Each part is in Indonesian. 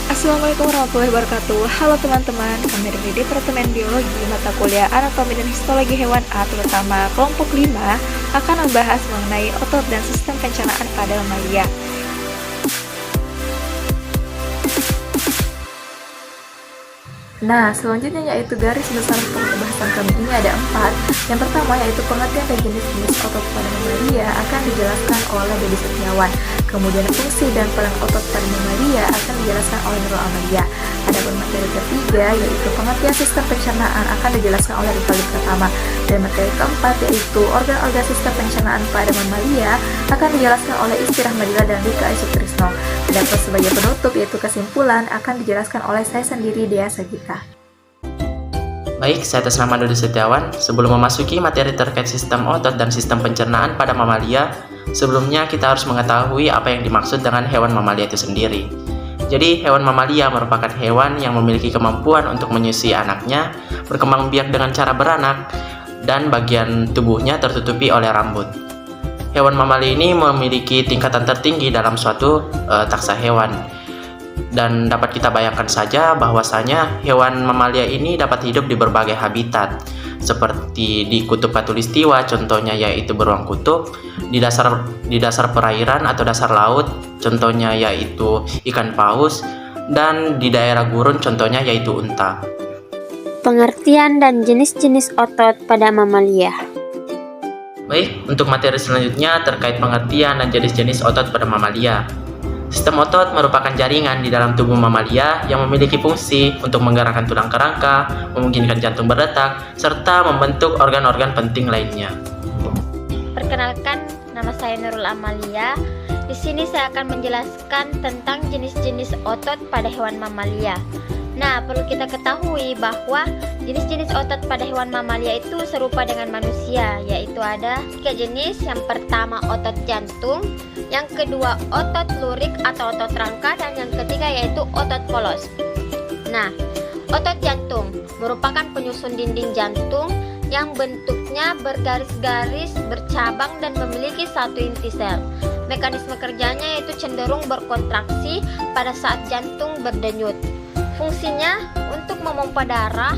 Assalamualaikum warahmatullahi wabarakatuh. Halo teman-teman, kami dari Departemen Biologi Mata Kuliah Anatomi dan Histologi Hewan A, terutama kelompok 5, akan membahas mengenai otot dan sistem pencernaan pada mamalia. Nah, selanjutnya yaitu garis besar untuk pembahasan kami ini ada 4. Yang pertama yaitu pengertian dan jenis-jenis otot pada mamalia akan dijelaskan oleh Dede Setiawan. Kemudian fungsi dan peran otot pada mamalia akan dijelaskan oleh Nurul Amalia. Adapun materi ketiga yaitu pengertian sistem pencernaan akan dijelaskan oleh Rivaldi Pratama. Dan materi keempat yaitu organ-organ sistem pencernaan pada mamalia akan dijelaskan oleh Isti Rahmadila dan Rika Isutrisno. Adapun sebagai penutup yaitu kesimpulan akan dijelaskan oleh saya sendiri, Dea Sagita. Baik, saya atas nama Dede Setiawan. Sebelum memasuki materi terkait sistem otot dan sistem pencernaan pada mamalia, sebelumnya kita harus mengetahui apa yang dimaksud dengan hewan mamalia itu sendiri. Jadi, hewan mamalia merupakan hewan yang memiliki kemampuan untuk menyusui anaknya, berkembang biak dengan cara beranak, dan bagian tubuhnya tertutupi oleh rambut. Hewan mamalia ini memiliki tingkatan tertinggi dalam suatu taksa hewan. Dan dapat kita bayangkan saja bahwasanya hewan mamalia ini dapat hidup di berbagai habitat, seperti di kutub khatulistiwa, contohnya yaitu beruang kutub, di dasar perairan atau dasar laut, contohnya yaitu ikan paus, dan di daerah gurun, contohnya yaitu unta. Pengertian dan jenis-jenis otot pada mamalia. Baik, untuk materi selanjutnya terkait pengertian dan jenis-jenis otot pada mamalia. Sistem otot merupakan jaringan di dalam tubuh mamalia yang memiliki fungsi untuk menggerakkan tulang kerangka, memungkinkan jantung berdetak, serta membentuk organ-organ penting lainnya. Perkenalkan, nama saya Nurul Amalia. Di sini saya akan menjelaskan tentang jenis-jenis otot pada hewan mamalia. Nah, perlu kita ketahui bahwa jenis-jenis otot pada hewan mamalia itu serupa dengan manusia, yaitu ada 3 jenis. Yang pertama otot jantung, yang kedua otot lurik atau otot rangka, dan yang ketiga yaitu otot polos. Nah, otot jantung merupakan penyusun dinding jantung yang bentuknya bergaris-garis, bercabang, dan memiliki satu inti sel. Mekanisme kerjanya yaitu cenderung berkontraksi pada saat jantung berdenyut. Fungsinya untuk memompa darah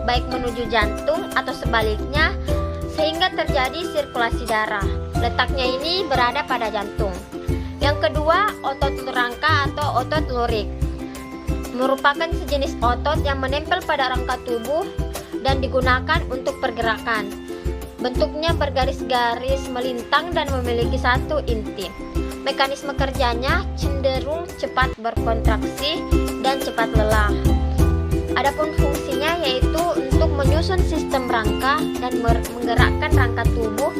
baik menuju jantung atau sebaliknya sehingga terjadi sirkulasi darah. Letaknya ini berada pada jantung. Yang kedua, otot rangka atau otot lurik merupakan sejenis otot yang menempel pada rangka tubuh dan digunakan untuk pergerakan. Bentuknya bergaris-garis melintang dan memiliki satu inti. Mekanisme kerjanya cenderung cepat berkontraksi dan cepat lelah. Adapun fungsinya yaitu untuk menyusun sistem rangka dan menggerakkan rangka tubuh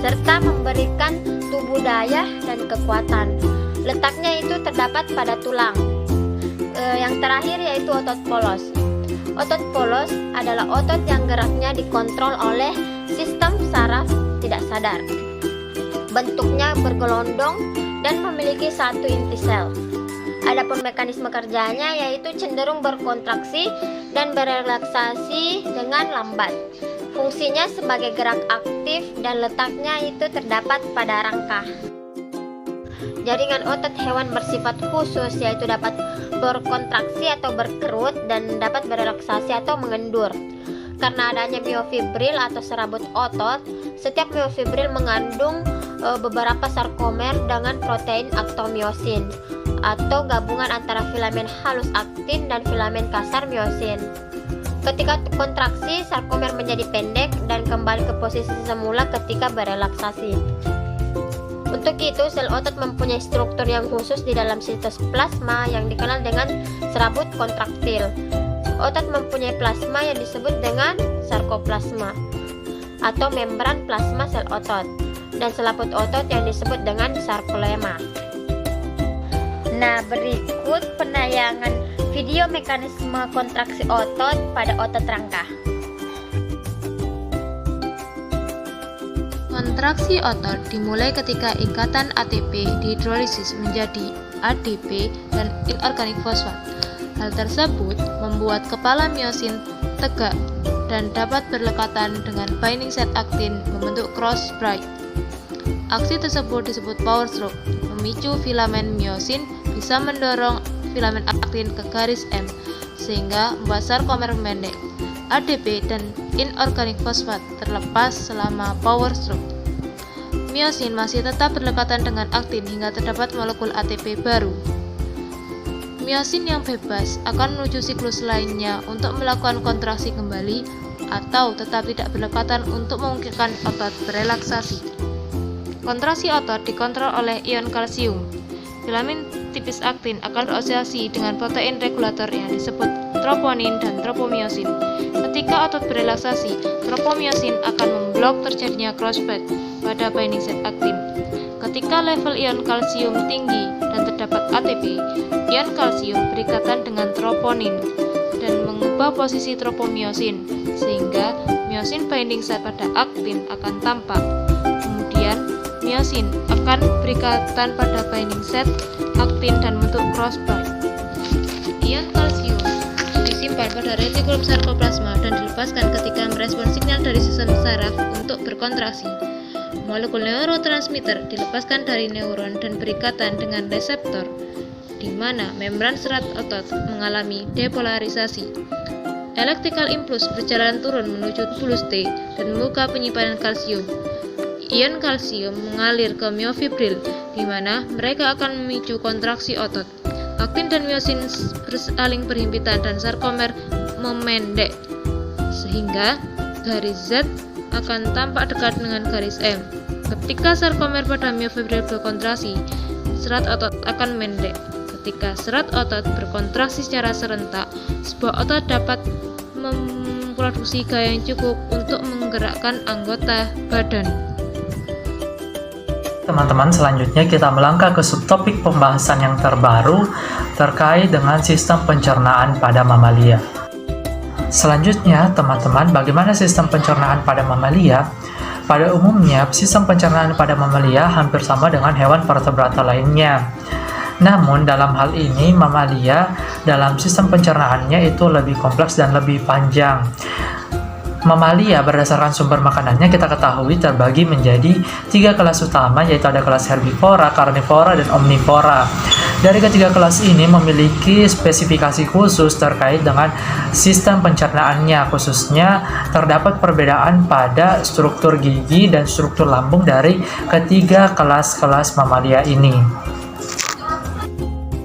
serta memberikan tubuh daya dan kekuatan. Letaknya itu terdapat pada tulang. Yang terakhir yaitu otot polos. Otot polos adalah otot yang geraknya dikontrol oleh sistem saraf tidak sadar. Bentuknya bergelondong dan memiliki satu inti sel. Adapun mekanisme kerjanya yaitu cenderung berkontraksi dan berelaksasi dengan lambat. Fungsinya sebagai gerak aktif dan letaknya itu terdapat pada rangka. Jaringan otot hewan bersifat khusus yaitu dapat berkontraksi atau berkerut dan dapat berelaksasi atau mengendur. Karena adanya miofibril atau serabut otot, setiap miofibril mengandung beberapa sarkomer dengan protein aktomiosin atau gabungan antara filamen halus aktin dan filamen kasar miosin. Ketika kontraksi, sarkomer menjadi pendek dan kembali ke posisi semula ketika berelaksasi. Untuk itu, sel otot mempunyai struktur yang khusus di dalam sitoplasma yang dikenal dengan serabut kontraktil. Otot mempunyai plasma yang disebut dengan sarkoplasma atau membran plasma sel otot, dan selaput otot yang disebut dengan sarkolema. Nah, berikut penayangan video mekanisme kontraksi otot pada otot rangka. Kontraksi otot dimulai ketika ikatan ATP dihidrolisis menjadi ADP dan inorganik fosfat. Hal tersebut membuat kepala miosin tegak dan dapat berlekatan dengan binding site aktin membentuk cross braid. Aksi tersebut disebut power stroke, memicu filamen miosin bisa mendorong filamen aktin ke garis M sehingga membuat sarkomer pendek. ADP dan inorganik fosfat terlepas selama power stroke. Miosin masih tetap berdekatan dengan aktin hingga terdapat molekul ATP baru. Miosin yang bebas akan menuju siklus lainnya untuk melakukan kontraksi kembali atau tetap tidak berdekatan untuk memungkinkan otot berelaksasi. Kontraksi otot dikontrol oleh ion kalsium. Filamen tipis aktin akan berasosiasi dengan protein regulator yang disebut troponin dan tropomiosin. Ketika otot berelaksasi, tropomiosin akan memblok terjadinya crossback pada binding site aktin. Ketika level ion kalsium tinggi dan terdapat ATP, ion kalsium berikatan dengan troponin dan mengubah posisi tropomiosin, sehingga miosin binding site pada aktin akan tampak. Kemudian, miosin akan berikatan pada binding site aktin dan membentuk crossback. Ion kalsium disimpan pada retikulum sarkoplasma dan dilepaskan ketika merespon sinyal dari sistem saraf untuk berkontraksi. Molekul neurotransmitter dilepaskan dari neuron dan berikatan dengan reseptor, di mana membran serat otot mengalami depolarisasi. Electrical impulse berjalan turun menuju bulus T dan membuka penyimpanan kalsium. Ion kalsium mengalir ke miofibril, di mana mereka akan memicu kontraksi otot. Aktin dan miosin saling berhimpitan dan sarkomer memendek, sehingga garis Z akan tampak dekat dengan garis M. Ketika sarkomer pada miofibril berkontraksi, serat otot akan mendek. Ketika serat otot berkontraksi secara serentak, sebuah otot dapat memproduksi gaya yang cukup untuk menggerakkan anggota badan. Teman-teman, selanjutnya kita melangkah ke subtopik pembahasan yang terbaru terkait dengan sistem pencernaan pada mamalia. Selanjutnya, teman-teman, bagaimana sistem pencernaan pada mamalia? Pada umumnya, sistem pencernaan pada mamalia hampir sama dengan hewan vertebrata lainnya. Namun, dalam hal ini, mamalia dalam sistem pencernaannya itu lebih kompleks dan lebih panjang. Mamalia berdasarkan sumber makanannya kita ketahui terbagi menjadi 3 kelas utama, yaitu ada kelas herbivora, karnivora, dan omnivora. Dari ketiga kelas ini memiliki spesifikasi khusus terkait dengan sistem pencernaannya, khususnya terdapat perbedaan pada struktur gigi dan struktur lambung dari ketiga kelas-kelas mamalia ini.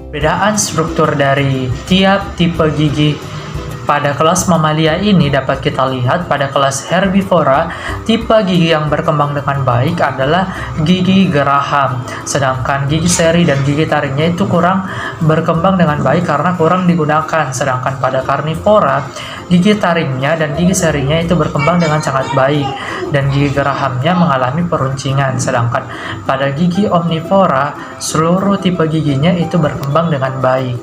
Perbedaan struktur dari tiap tipe gigi pada kelas mamalia ini dapat kita lihat pada kelas herbivora. Tipe gigi yang berkembang dengan baik adalah gigi geraham, sedangkan gigi seri dan gigi taringnya itu kurang berkembang dengan baik karena kurang digunakan. Sedangkan pada karnivora, gigi taringnya dan gigi serinya itu berkembang dengan sangat baik dan gigi gerahamnya mengalami peruncingan. Sedangkan pada gigi omnivora, seluruh tipe giginya itu berkembang dengan baik.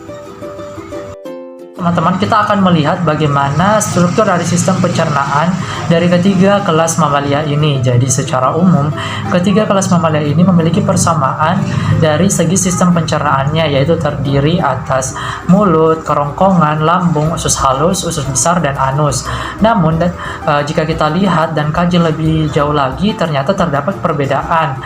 Teman-teman, kita akan melihat bagaimana struktur dari sistem pencernaan dari ketiga kelas mamalia ini. Jadi secara umum, ketiga kelas mamalia ini memiliki persamaan dari segi sistem pencernaannya, yaitu terdiri atas mulut, kerongkongan, lambung, usus halus, usus besar, dan anus. Namun, jika kita lihat dan kaji lebih jauh lagi, ternyata terdapat perbedaan.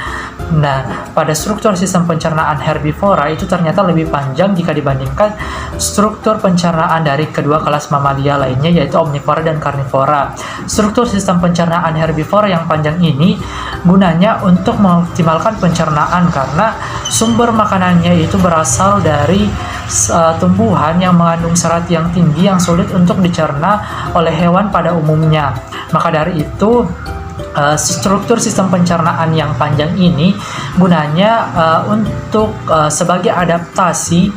Nah, pada struktur sistem pencernaan herbivora itu ternyata lebih panjang jika dibandingkan struktur pencernaan dari kedua kelas mamalia lainnya, yaitu omnivora dan karnivora. Struktur sistem pencernaan herbivora yang panjang ini gunanya untuk mengoptimalkan pencernaan karena sumber makanannya itu berasal dari tumbuhan yang mengandung serat yang tinggi yang sulit untuk dicerna oleh hewan pada umumnya. Maka dari itu, struktur sistem pencernaan yang panjang ini gunanya untuk sebagai adaptasi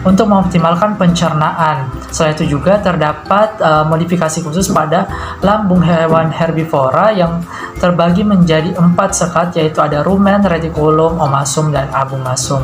untuk mengoptimalkan pencernaan. Selain itu juga terdapat modifikasi khusus pada lambung hewan herbivora yang terbagi menjadi 4 sekat, yaitu ada rumen, retikulum, omasum, dan abomasum.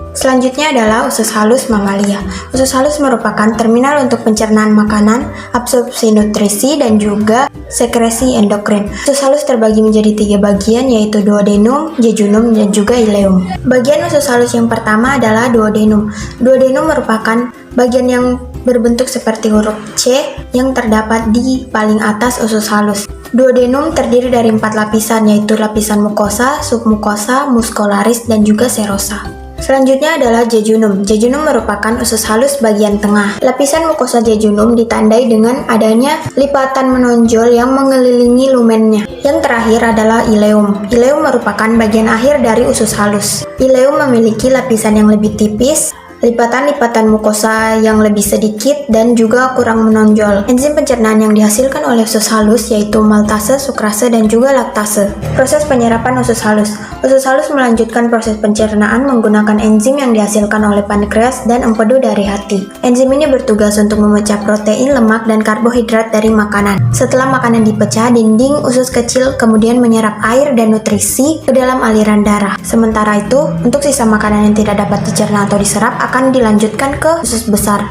Selanjutnya adalah usus halus mamalia. Usus halus merupakan terminal untuk pencernaan makanan, absorpsi nutrisi, dan juga sekresi endokrin. Usus halus terbagi menjadi 3 bagian, yaitu duodenum, jejunum, dan juga ileum. Bagian usus halus yang pertama adalah duodenum. Duodenum merupakan bagian yang berbentuk seperti huruf C yang terdapat di paling atas usus halus. Duodenum terdiri dari 4 lapisan, yaitu lapisan mukosa, submukosa, muskolaris, dan juga serosa. Selanjutnya adalah jejunum. Jejunum merupakan usus halus bagian tengah. Lapisan mukosa jejunum ditandai dengan adanya lipatan menonjol yang mengelilingi lumennya. Yang terakhir adalah ileum. Ileum merupakan bagian akhir dari usus halus. Ileum memiliki lapisan yang lebih tipis, lipatan-lipatan mukosa yang lebih sedikit dan juga kurang menonjol. Enzim pencernaan yang dihasilkan oleh usus halus yaitu maltase, sukrase, dan juga laktase. Proses penyerapan usus halus. Usus halus melanjutkan proses pencernaan menggunakan enzim yang dihasilkan oleh pankreas dan empedu dari hati. Enzim ini bertugas untuk memecah protein, lemak, dan karbohidrat dari makanan. Setelah makanan dipecah, dinding usus kecil kemudian menyerap air dan nutrisi ke dalam aliran darah. Sementara itu, untuk sisa makanan yang tidak dapat dicerna atau diserap akan dilanjutkan ke usus besar.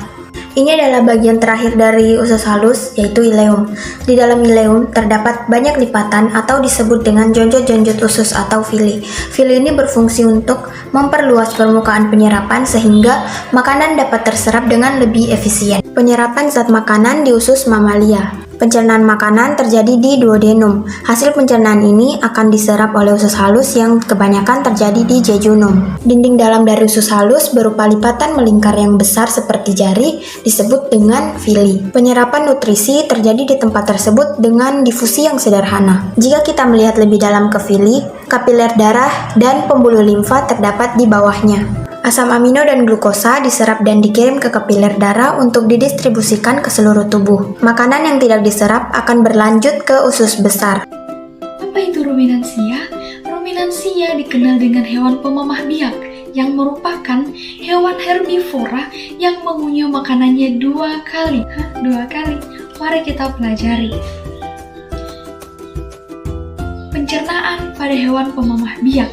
Ini adalah bagian terakhir dari usus halus, yaitu ileum. Di dalam ileum terdapat banyak lipatan atau disebut dengan jonjot-jonjot usus atau villi. Villi ini berfungsi untuk memperluas permukaan penyerapan sehingga makanan dapat terserap dengan lebih efisien. Penyerapan zat makanan di usus mamalia. Pencernaan makanan terjadi di duodenum. Hasil pencernaan ini akan diserap oleh usus halus yang kebanyakan terjadi di jejunum. Dinding dalam dari usus halus berupa lipatan melingkar yang besar seperti jari disebut dengan villi. Penyerapan nutrisi terjadi di tempat tersebut dengan difusi yang sederhana. Jika kita melihat lebih dalam ke villi, kapiler darah dan pembuluh limfa terdapat di bawahnya. Asam amino dan glukosa diserap dan dikirim ke kapiler darah untuk didistribusikan ke seluruh tubuh. Makanan yang tidak diserap akan berlanjut ke usus besar. Apa itu ruminansia? Ruminansia dikenal dengan hewan pemamah biak yang merupakan hewan herbivora yang mengunyah makanannya 2 kali. 2 kali? Mari kita pelajari. Pencernaan pada hewan pemamah biak.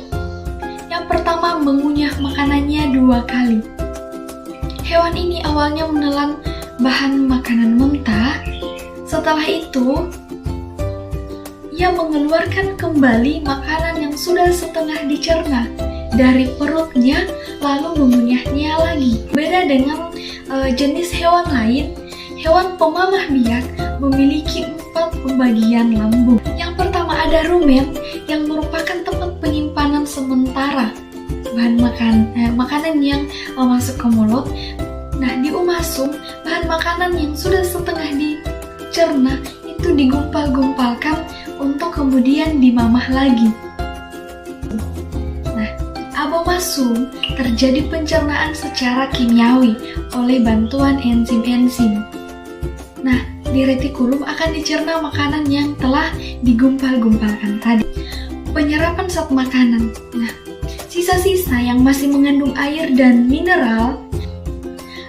Yang pertama, mengunyah makanannya 2 kali. Hewan ini awalnya menelan bahan makanan mentah. Setelah itu, ia mengeluarkan kembali makanan yang sudah setengah dicerna dari perutnya, lalu mengunyahnya lagi. Beda dengan jenis hewan lain, hewan pemamah biak memiliki 4 pembagian lambung. Yang pertama ada rumen yang merupakan tempat penyimpanan sementara bahan makanan yang masuk ke mulut. Nah, di umasum bahan makanan yang sudah setengah dicerna itu digumpal-gumpalkan untuk kemudian dimamah lagi. Nah, abomasum terjadi pencernaan secara kimiawi oleh bantuan enzim-enzim. Nah, di retikulum akan dicerna makanan yang telah digumpal-gumpalkan tadi. Penyerapan zat makanan. Nah, sisa-sisa yang masih mengandung air dan mineral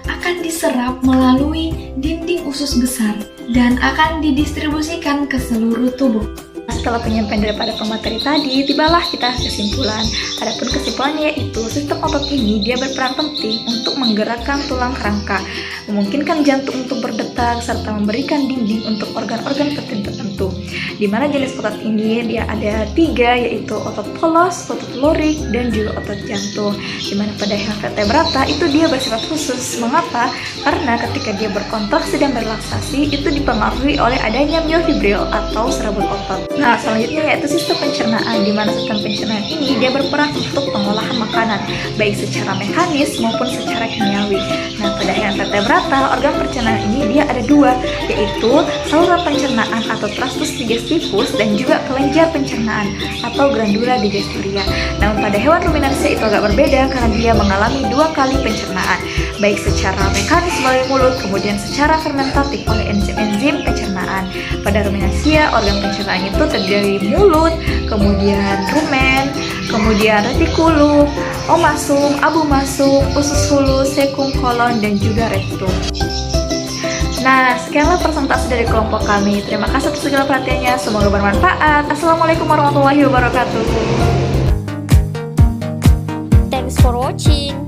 akan diserap melalui dinding usus besar dan akan didistribusikan ke seluruh tubuh. Setelah penyampaian daripada pemateri tadi, tibalah kita kesimpulan. Adapun kesimpulannya yaitu sistem otot ini dia berperan penting untuk menggerakkan tulang kerangka, memungkinkan jantung untuk berdetak serta memberikan dinding untuk organ-organ tertentu. Di mana jenis otot ini dia ada 3, yaitu otot polos, otot lorik, dan juga otot jantung. Di mana pada hewan vertebrata itu dia bersifat khusus. Mengapa? Karena ketika dia berkontraksi dan berlaksasi itu dipengaruhi oleh adanya myofibril atau serabut otot. Nah, selanjutnya yaitu sistem pencernaan, di mana sistem pencernaan ini dia berperan untuk pengolahan makanan, baik secara mekanis maupun secara kimiawi. Nah, pada hewan vertebrata, organ pencernaan ini dia ada 2, yaitu saluran pencernaan atau tractus digestivus dan juga kelenjar pencernaan atau glandula digesturia. Namun pada hewan ruminansia itu agak berbeda karena dia mengalami 2 kali pencernaan, baik secara mekanis melalui mulut, kemudian secara fermentatif oleh enzim-enzim pencernaan. Pada ruminansia, organ pencernaan itu terdiri dari mulut, kemudian rumen, kemudian retikulum, omasum, abumasum, usus hulus, cecum, kolon, dan juga rektum. Nah, sekianlah presentasi dari kelompok kami. Terima kasih atas segala perhatiannya. Semoga bermanfaat. Assalamualaikum warahmatullahi wabarakatuh. Thanks for watching.